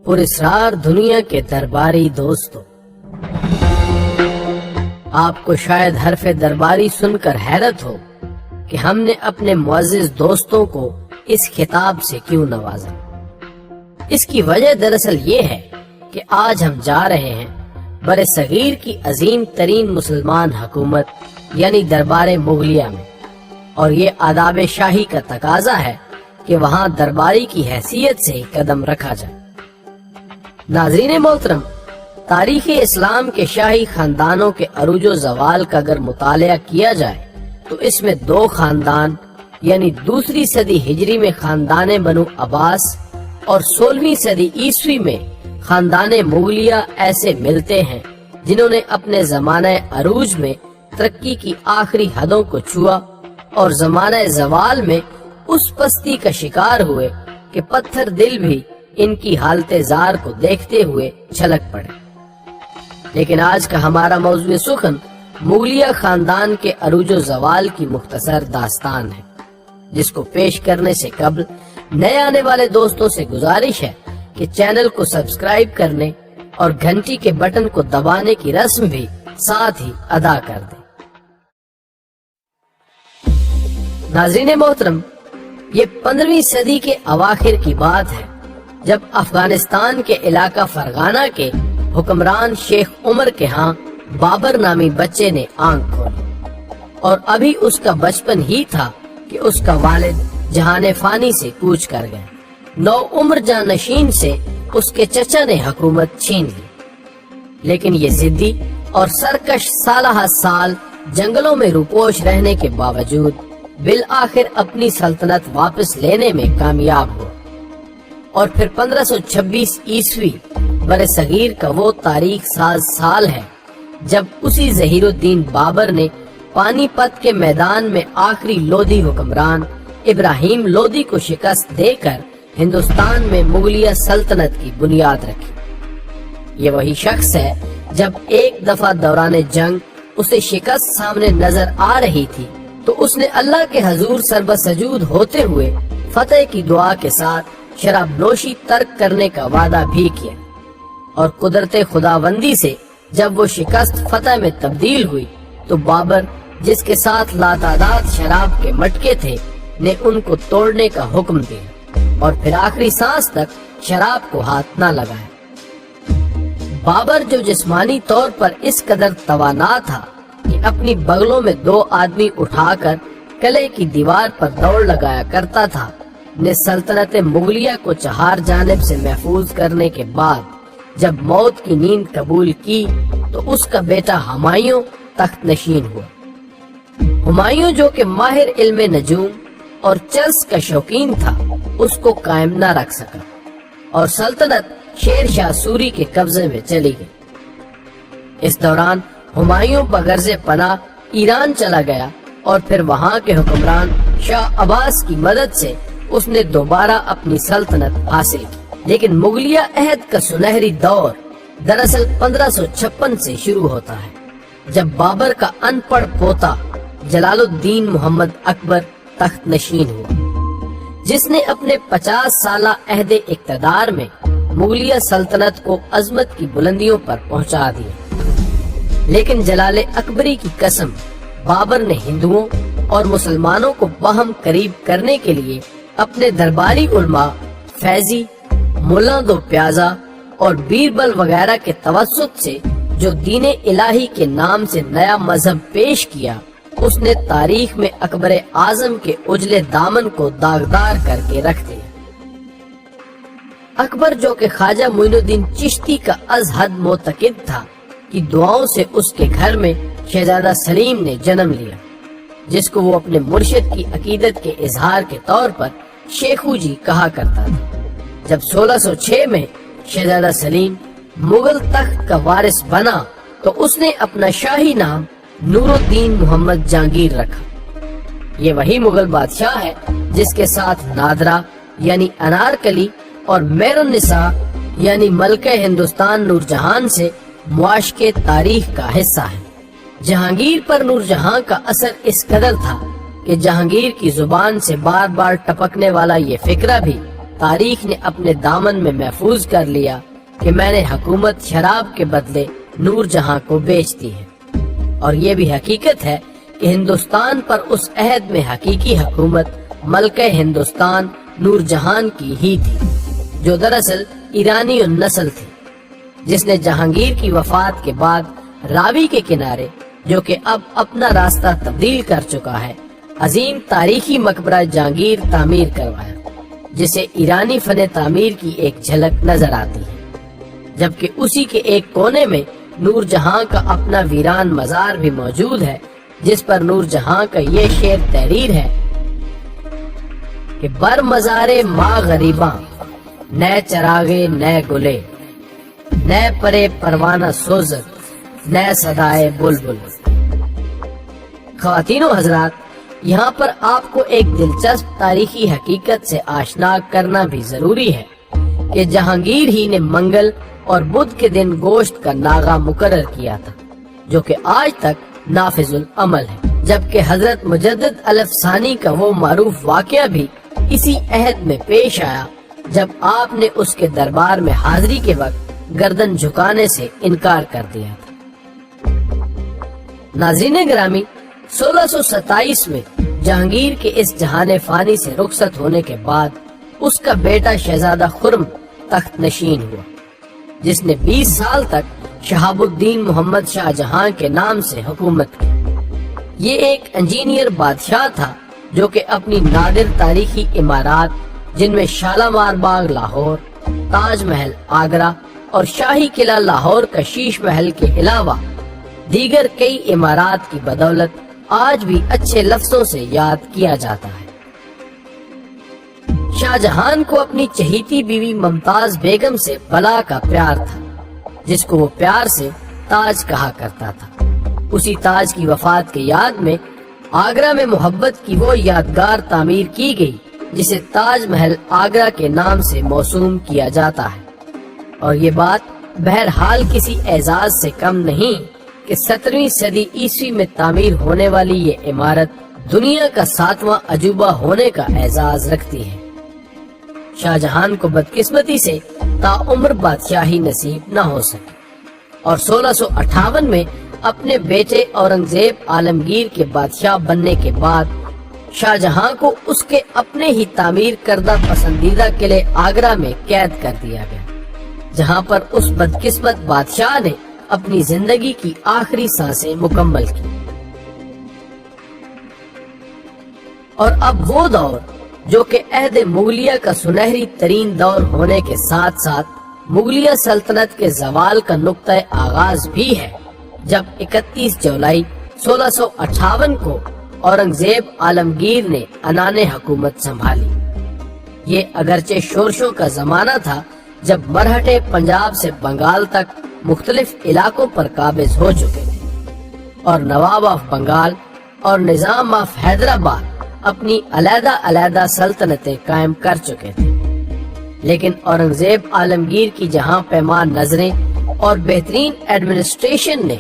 पुरस्कार दुनिया के दरबारी दोस्तों, आपको शायद हरफ दरबारी सुनकर हैरत हो कि हमने अपने मुअज़्ज़िज़ दोस्तों को इस खिताब से क्यों नवाजा। इसकी वजह दरअसल ये है कि आज हम जा रहे हैं बरे सगीर की अजीम तरीन मुसलमान हुकूमत यानी दरबार मुगलिया में, और ये आदाब शाही का तकाजा है कि वहाँ दरबारी की हैसियत से कदम रखा जाए। नाज़रीन मोहतरम, तारीख़ इस्लाम के शाही खानदानों के अरूजो ज़वाल का अगर मुतालिया किया जाए तो इसमें दो खानदान यानी दूसरी सदी हिजरी में खानदान बनु अब्बास और 16वीं सदी ईसवी में खानदान मुगलिया ऐसे मिलते हैं जिन्होंने अपने ज़माने अरूज में तरक्की की आखिरी हदों को छुआ और ज़माने ज़वाल में उस पस्ती का शिकार हुए कि पत्थर दिल भी इनकी हालते जार को देखते हुए छलक पड़े। लेकिन आज का हमारा मौज़ूए सुखन मुगलिया खानदान के अरूजो ज़वाल की मुख्तसर दास्तान है, जिसको पेश करने से कबल नए आने वाले दोस्तों से गुजारिश है कि चैनल को सब्सक्राइब करने और घंटी के बटन को दबाने की रस्म भी साथ ही अदा कर दें। नाज़रीन मोहतरम, ये 15वीं सदी के अवाखिर की बात है जब अफगानिस्तान के इलाका फरगाना के हुक्मरान शेख उमर के यहाँ बाबर नामी बच्चे ने आंख खोली और अभी उसका बचपन ही था कि उसका वालिद जहाने फानी से कूच कर गए। 9 उम्र जानशीन से उसके चचा ने हुकूमत छीन ली, लेकिन ये जिद्दी और सरकश सालह साल जंगलों में रुपोश रहने के बावजूद बिल आखिर अपनी सल्तनत वापस लेने में कामयाब हुआ और फिर 1526 ईस्वी बरे सगीर का वो तारीख साल है जब उसी ज़हीरुद्दीन बाबर ने पानीपत के मैदान में आखिरी लोधी हुक्मरान इब्राहिम लोधी को शिकस्त देकर हिंदुस्तान में मुगलिया सल्तनत की बुनियाद रखी। ये वही शख्स है जब एक दफा दौरान जंग उसे शिकस्त सामने नजर आ रही थी तो उसने अल्लाह के हजूर सर्वसजूद होते हुए फतेह की दुआ के साथ शराब नोशी तर्क करने का वादा भी किया, और कुदरते खुदाबंदी से जब वो शिकस्त फतेह में तब्दील हुई तो बाबर, जिसके साथ लातादाद शराब के मटके थे, ने उनको तोड़ने का हुक्म दिया और फिर आखिरी सांस तक शराब को हाथ न लगाया। बाबर, जो जिस्मानी तौर पर इस कदर तवाना था कि अपनी बगलों में 2 आदमी उठाकर किले की दीवार पर दौड़ लगाया करता था, ने सल्तनत मुगलिया को चार जानिब से महफूज करने के बाद जब मौत की नींद कबूल की तो उसका बेटा हुमायूं तख्त नशीन हुआ। हुमायूं, जो कि माहिर इल्मे नजूम और चर्स का शौकीन था, उसको कायम न रख सका और सल्तनत शेर शाह सूरी के कब्जे में चली गई। इस दौरान हुमायूं बगर्ज़े पनाह ईरान चला गया और फिर वहाँ के हुक्मरान शाह अब्बास की मदद से उसने दोबारा अपनी सल्तनत हासिल की। लेकिन मुगलिया अहद का सुनहरी दौर दरअसल 1556 से शुरू होता है, जब बाबर का अनपढ़ पोता जलालुद्दीन मोहम्मद अकबर तख्त नशीन हुआ, जिसने अपने 50 साला अहद इक़्तिदार में मुगलिया सल्तनत को अजमत की बुलंदियों पर पहुंचा दिया। लेकिन जलाले अकबरी की कसम, बाबर ने हिंदुओं और मुसलमानों को बाहम करीब करने के लिए अपने दरबारी उलमा फैजी, मुल्ला दो प्याजा और बीरबल वगैरह के तवस्सुत से जो दीने इलाही के नाम से नया मजहब पेश किया, उसने तारीख में अकबर आजम के उजले दामन को दागदार करके रख दिया। अकबर, जो कि ख्वाजा मोइनुद्दीन चिश्ती का अज़हद मोतकिद था, की दुआओं से उसके घर में शहजादा सलीम ने जन्म लिया, जिसको वो अपने मुर्शिद की अकीदत के इजहार के तौर पर शेखू जी कहा करता था। जब 1606 में शहजादा सलीम मुगल तख्त का वारिस बना तो उसने अपना शाही नाम नूरुद्दीन मोहम्मद जहांगीर रखा। ये वही मुगल बादशाह है जिसके साथ नादरा यानी अनारकली और मेरुन्निसा यानी मलके हिंदुस्तान नूरजहान से मुआशके तारीख का हिस्सा है। जहांगीर पर नूरजहां का असर इस कदर था कि जहांगीर की जुबान से बार बार टपकने वाला ये फिक्रा भी تاریخ نے اپنے دامن میں محفوظ کر لیا کہ میں نے حکومت شراب کے بدلے نور جہاں کو بیچ دی ہے۔ اور یہ بھی حقیقت ہے کہ ہندوستان پر اس عہد میں حقیقی حکومت ملکہ ہندوستان نور جہان کی ہی تھی، جو دراصل ایرانی النسل تھی، جس نے جہانگیر کی وفات کے بعد راوی کے کنارے، جو کہ اب اپنا راستہ تبدیل کر چکا ہے، عظیم تاریخی مقبرہ جہانگیر تعمیر کروایا، جسے ایرانی فن تعمیر کی ایک جھلک نظر آتی ہے، جبکہ اسی کے ایک کونے میں نور جہاں کا اپنا ویران مزار بھی موجود ہے، جس پر نور جہاں کا یہ شعر تحریر ہے کہ بر مزارے ماں غریباں، نئے چراغے نئے گلے، نئے پرے پروانہ سوزت، نئے صدائے بلبل۔ خواتین و حضرات، یہاں پر آپ کو ایک دلچسپ تاریخی حقیقت سے آشنا کرنا بھی ضروری ہے کہ جہانگیر ہی نے منگل اور بدھ کے دن گوشت کا ناغہ مقرر کیا تھا، جو کہ آج تک نافذ العمل ہے، جبکہ حضرت مجدد الف ثانی کا وہ معروف واقعہ بھی اسی عہد میں پیش آیا جب آپ نے اس کے دربار میں حاضری کے وقت گردن جھکانے سے انکار کر دیا تھا۔ ناظرین گرامی، 1627 میں جہانگیر کے اس جہان فانی سے رخصت ہونے کے بعد اس کا بیٹا شہزادہ خرم تخت نشین ہوا، جس نے 20 سال تک شہاب الدین محمد شاہ جہاں کے نام سے حکومت کی۔ یہ ایک انجینئر بادشاہ تھا جو کہ اپنی نادر تاریخی عمارات، جن میں شالامار باغ لاہور، تاج محل آگرہ اور شاہی قلعہ لاہور کا شیش محل کے علاوہ دیگر کئی عمارات کی بدولت آج بھی اچھے لفظوں سے یاد کیا جاتا ہے۔ شاہ جہان کو اپنی چہیتی بیوی ممتاز بیگم سے بلا کا پیار تھا، جس کو وہ پیار سے تاج کہا کرتا تھا۔ اسی تاج کی وفات کے یاد میں آگرہ میں محبت کی وہ یادگار تعمیر کی گئی جسے تاج محل آگرہ کے نام سے موسوم کیا جاتا ہے۔ اور یہ بات بہرحال کسی اعزاز سے کم نہیں کہ 17ویں صدی عیسوی میں تعمیر ہونے والی یہ عمارت دنیا کا 7واں عجوبہ ہونے کا اعزاز رکھتی ہے۔ شاہ جہان کو بدقسمتی سے تاعمر بادشاہی نصیب نہ ہو سکی، اور 1658 میں اپنے بیٹے اورنگزیب عالمگیر کے بادشاہ بننے کے بعد شاہ جہاں کو اس کے اپنے ہی تعمیر کردہ پسندیدہ قلعے آگرہ میں قید کر دیا گیا، جہاں پر اس بدقسمت بادشاہ نے اپنی زندگی کی آخری سانسیں مکمل کی۔ اور اب وہ دور جو کہ عہد مغلیہ کا سنہری ترین دور ہونے کے ساتھ ساتھ مغلیہ سلطنت کے زوال کا نقطہ آغاز بھی ہے، جب 31 جولائی 1658 کو اورنگزیب عالمگیر نے عنان حکومت سنبھالی۔ یہ اگرچہ شورشوں کا زمانہ تھا جب مرہٹے پنجاب سے بنگال تک مختلف علاقوں پر قابض ہو چکے تھے، اور نواب آف بنگال اور نظام آف حیدرآباد اپنی علیحدہ علیحدہ سلطنتیں قائم کر چکے تھے، لیکن اورنگزیب عالمگیر کی جہاں پیمان نظریں اور بہترین ایڈمنسٹریشن نے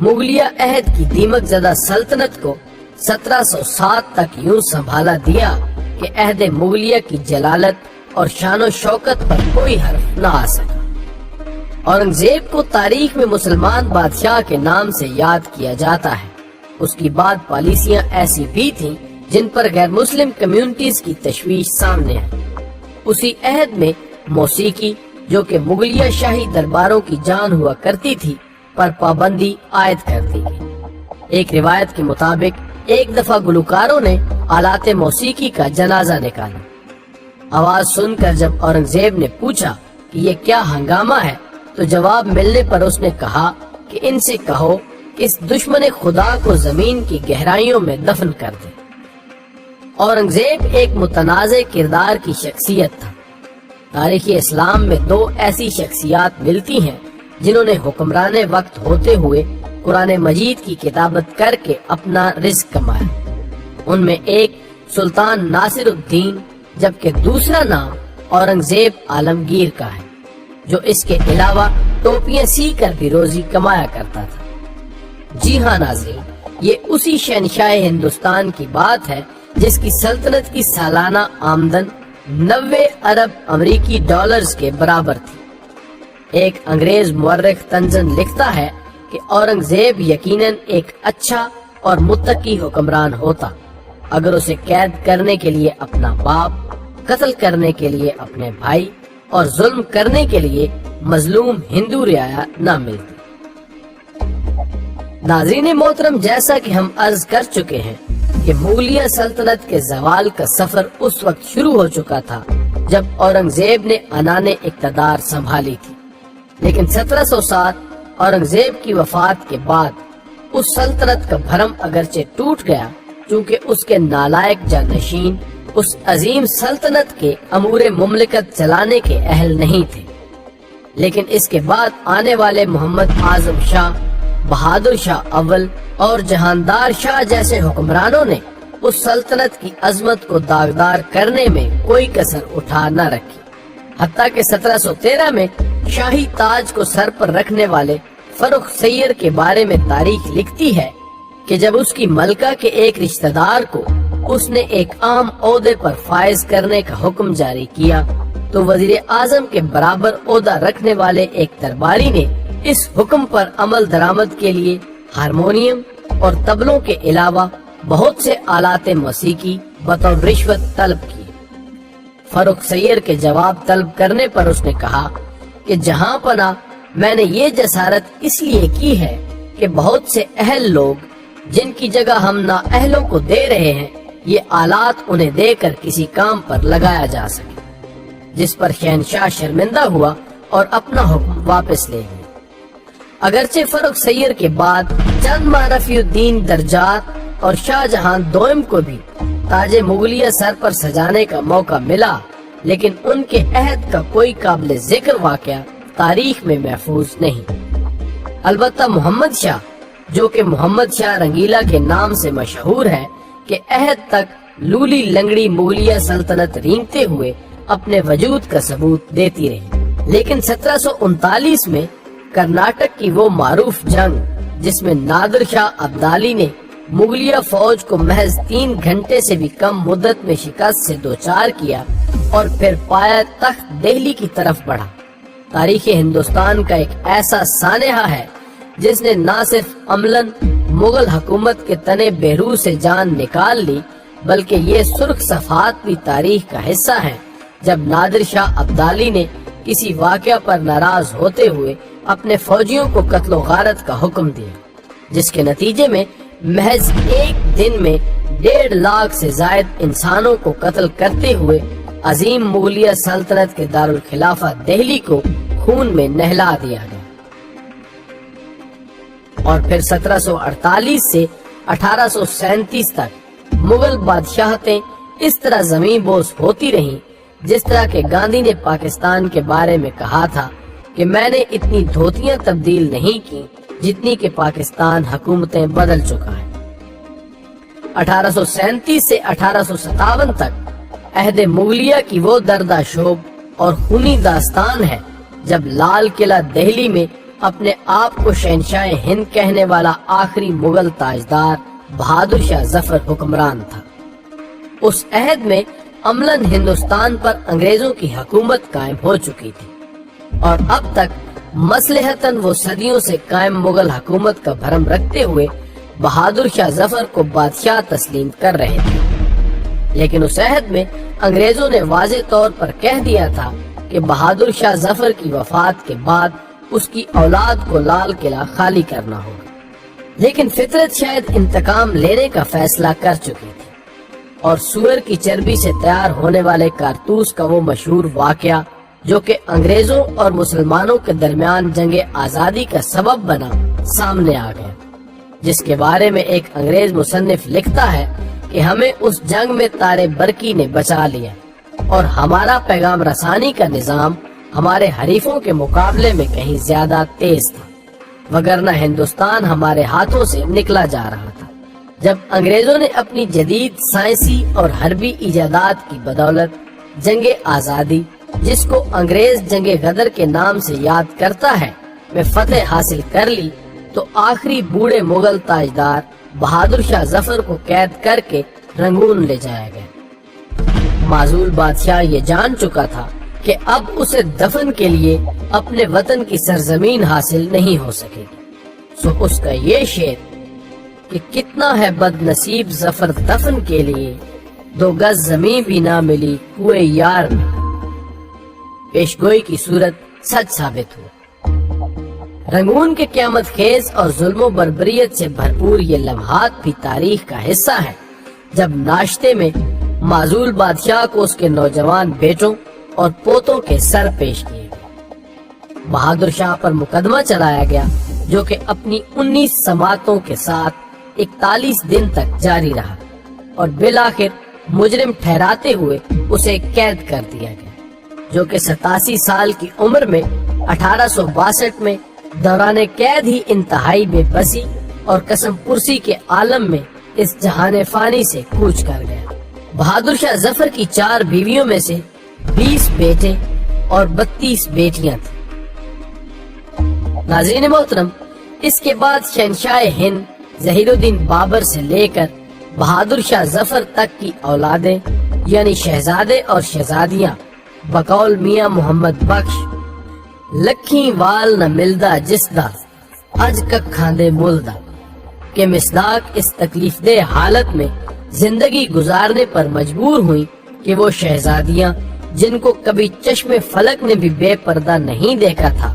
مغلیہ عہد کی دیمک زدہ سلطنت کو 1707 تک یوں سنبھالا دیا کہ عہد مغلیہ کی جلالت اور شان و شوکت پر کوئی حرف نہ آ سکا۔ اورنگزیب کو تاریخ میں مسلمان بادشاہ کے نام سے یاد کیا جاتا ہے۔ اس کی بعد پالیسیاں ایسی بھی تھیں جن پر غیر مسلم کمیونٹیز کی تشویش سامنے ہے۔ اسی عہد میں موسیقی، جو کہ مغلیہ شاہی درباروں کی جان ہوا کرتی تھی، پر پابندی عائد کر دی گئی۔ ایک روایت کے مطابق ایک دفعہ گلوکاروں نے آلات موسیقی کا جنازہ نکالا۔ آواز سن کر جب اورنگزیب نے پوچھا کہ یہ کیا ہنگامہ ہے، تو جواب ملنے پر اس نے کہا کہ ان سے کہو کہ اس دشمن خدا کو زمین کی گہرائیوں میں دفن کر دے۔ اورنگزیب ایک متنازع کردار کی شخصیت تھا۔ تاریخ اسلام میں دو ایسی شخصیات ملتی ہیں جنہوں نے حکمران وقت ہوتے ہوئے قرآن مجید کی کتابت کر کے اپنا رزق کمایا۔ ان میں ایک سلطان ناصر الدین، جبکہ دوسرا نام اورنگزیب عالمگیر کا ہے، جو اس کے علاوہ ٹوپیاں سی کر بھی روزی کمایا کرتا تھا۔ جی ہاں ناظرین، یہ اسی شہنشاہ ہندوستان کی بات ہے جس کی سلطنت کی سالانہ آمدن 90 अरब अमरीकी डॉलर्स के बराबर थी। एक अंग्रेज मुअर्रिख तंजन लिखता है कि औरंगजेब यकीनन एक अच्छा और मुत्तकी हुक्मरान होता अगर उसे कैद करने के लिए अपना बाप, कत्ल करने के लिए अपने भाई और जुल्म करने के लिए मजलूम हिंदू रियाया न मिलती। नाज़रीन मोहतरम, जैसा कि हम अर्ज कर चुके हैं कि मुगलिया सल्तनत के जवाल का सफर उस वक्त शुरू हो चुका था जब औरंगजेब ने अनाने इक़्तिदार संभाली थी। लेकिन 1707 औरंगजेब की वफात के बाद उस सल्तनत का भरम अगरचे टूट गया, चूँकि उसके नालायक जानशीन उस अजीम सल्तनत के अमूरे मुमलिकत चलाने के अहल नहीं थे। लेकिन इसके बाद आने वाले मोहम्मद आजम शाह, बहादुर शाह अव्वल और जहानदार शाह जैसे हुक्मरानों ने उस सल्तनत की अजमत को दागदार करने में कोई कसर उठा न रखी। हत्ता कि 1713 में शाही ताज को सर पर रखने वाले फर्रुख सैयद के बारे में तारीख लिखती है कि जब उसकी मलका के एक रिश्तेदार को उसने एक आम ओहदे पर फायज करने का हुक्म जारी किया तो वजीर आजम के बराबर ओहदा रखने वाले एक दरबारी ने इस हुक्म पर अमल दरामद के लिए हारमोनियम और तबलों के अलावा बहुत से आलाते मौसीकी बतौर रिश्वत तलब किए। फर्रुख सैयद के जवाब तलब करने पर उसने कहा कि जहां पना मैंने ये जसारत इसलिए की है कि बहुत से अहल लोग जिनकी जगह हम ना अहलों को दे रहे हैं, ये आलात उन्हें देकर किसी काम पर लगाया जा सके, जिस पर शहनशाह शर्मिंदा हुआ और अपना हुक्म वापस ले लिया। अगरचे फर्रुख सैयद के बाद चंद मारफियुद्दीन दरजात और शाहजहां दोयम को भी ताजे मुगलिया सर पर सजाने का मौका मिला, लेकिन उनके अहद का कोई काबिल जिक्र वाकया तारीख में महफूज नहीं। अलबत्ता मोहम्मद शाह, जो कि मोहम्मद शाह रंगीला के नाम से मशहूर है, के अहद तक लूली लंगड़ी मुगलिया सल्तनत रेंगते हुए अपने वजूद का सबूत देती रही। लेकिन 1739 में कर्नाटक की वो मारूफ जंग जिसमें नादिर शाह अब्दाली ने मुगलिया फौज को महज 3 घंटे से भी कम मुद्दत में शिकस्त से दोचार किया और फिर पाया तख्त दिल्ली की तरफ बढ़ा, तारीख हिंदुस्तान का एक ऐसा सानेहा है जिसने न सिर्फ अमलन मुगल हुकूमत के तने बेरू से जान निकाल ली, बल्कि ये सुर्ख सफात भी तारीख का हिस्सा है जब नादिर शाह अब्दाली ने किसी वाक़या पर नाराज होते हुए अपने फौजियों को कत्लो गारत का हुक्म दिया, जिसके नतीजे में महज एक दिन में 1.5 लाख से जायद इंसानों को कत्ल करते हुए अजीम मुगलिया सल्तनत के दारुल खिलाफा दिल्ली को खून में नहला दिया गया। और फिर 1748 से 1837 तक मुगल बादशाहतें इस तरह जमीन बोस होती रहीं, जिस तरह के गांधी ने पाकिस्तान के बारे में कहा था कि मैंने इतनी धोतियां तब्दील नहीं की जितनी कि पाकिस्तान हुकूमतें बदल चुका है। 1837 से 1857 तक अहद मुगलिया की वो दर्दाशोब और खूनी दास्तान है जब लाल किला दिल्ली में अपने आप को शहनशाह हिंद कहने वाला आखिरी मुगल ताजदार बहादुर शाह जफर हुक्मरान था। उस अहद में अमलन हिंदुस्तान पर अंग्रेजों की हुकूमत कायम हो चुकी थी और अब तक मसलहतन वो सदियों से कायम मुगल हुकूमत का भरम रखते हुए बहादुर शाह जफर को बादशाह तस्लीम कर रहे थे। लेकिन उस अहद में अंग्रेजों ने वाज़े तौर पर कह दिया था कि बहादुर शाह जफर की वफात के बाद उसकी औलाद को लाल किला खाली करना होगा। लेकिन फितरत शायद इंतकाम लेने का फैसला कर चुकी थी और सूअर की चर्बी से तैयार होने वाले कारतूस का वो मशहूर वाकया जो कि अंग्रेजों और मुसलमानों के दरमियान जंगे आजादी का सबब बना सामने आ गया, जिसके बारे में एक अंग्रेज मुसन्निफ लिखता है कि हमें उस जंग में तारे बरकी ने बचा लिया और हमारा पैगाम रसानी का निजाम हमारे हरीफों के मुकाबले में कहीं ज्यादा तेज था, वगरना हिंदुस्तान हमारे हाथों से निकला जा रहा था। जब अंग्रेजों ने अपनी जदीद साइंसी और हरबी इजादात की बदौलत जंगे आजादी, जिसको अंग्रेज जंगे गदर के नाम से याद करता है, में फतेह हासिल कर ली, तो आखिरी बूढ़े मुगल ताजदार बहादुर शाह जफर को कैद करके रंगून ले जाया गया। معزول بادشاہ یہ جان چکا تھا کہ اب اسے دفن کے لیے اپنے وطن کی سرزمین حاصل نہیں ہو سکے گی، سو اس کا یہ شعر کہ کتنا ہے بد نصیب ظفر دفن کے لیے، 2 گز زمین بھی نہ ملی کوئے یار میں، پیشگوئی کی صورت سچ ثابت ہوا۔ رنگون کے قیامت خیز اور ظلم و بربریت سے بھرپور یہ لمحات بھی تاریخ کا حصہ ہے، جب ناشتے میں معزول بادشاہ کو اس کے نوجوان بیٹوں اور پوتوں کے سر پیش کیے گئے۔ بہادر شاہ پر مقدمہ چلایا گیا جو کہ اپنی 19 سماعتوں کے ساتھ 41 دن تک جاری رہا اور بالآخر مجرم ٹھہراتے ہوئے اسے قید کر دیا گیا، جو کہ 87 سال کی عمر میں 1862 میں دوران قید ہی انتہائی بے بسی اور قسم پرسی کے عالم میں اس جہان فانی سے کوچ کر گیا۔ بہادر شاہ ظفر کی 4 بیویوں میں سے 20 بیٹے اور 32 بیٹیاں تھیں۔ ناظرین محترم، اس کے بعد شہنشاہ ہند ظہیر الدین بابر سے لے کر بہادر شاہ ظفر تک کی اولادیں یعنی شہزادے اور شہزادیاں بقول میاں محمد بخش لکھیں وال نہ ملدا جسدا اج کک کھاندے ملدا کے مصداق اس تکلیف دہ حالت میں زندگی گزارنے پر مجبور ہوئیں کہ وہ شہزادیاں جن کو کبھی چشم فلک نے بھی بے پردہ نہیں دیکھا تھا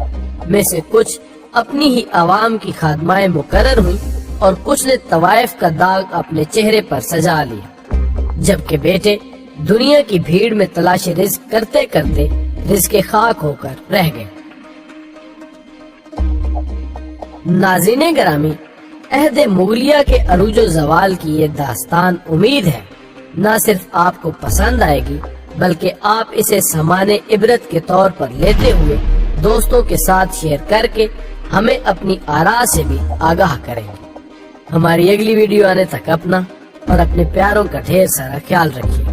میں سے کچھ اپنی ہی عوام کی خادمائیں مقرر ہوئیں اور کچھ نے طوائف کا داغ اپنے چہرے پر سجا لیا، جبکہ بیٹے دنیا کی بھیڑ میں تلاش رزق کرتے کرتے رزق خاک ہو کر رہ گئے۔ ناظرین گرامی، عہد مغلیہ کے عروج و زوال کی یہ داستان امید ہے نہ صرف آپ کو پسند آئے گی بلکہ آپ اسے سمانے عبرت کے طور پر لیتے ہوئے دوستوں کے ساتھ شیئر کر کے ہمیں اپنی آراء سے بھی آگاہ کریں گے۔ ہماری اگلی ویڈیو آنے تک اپنا اور اپنے پیاروں کا ڈھیر سارا خیال رکھیے۔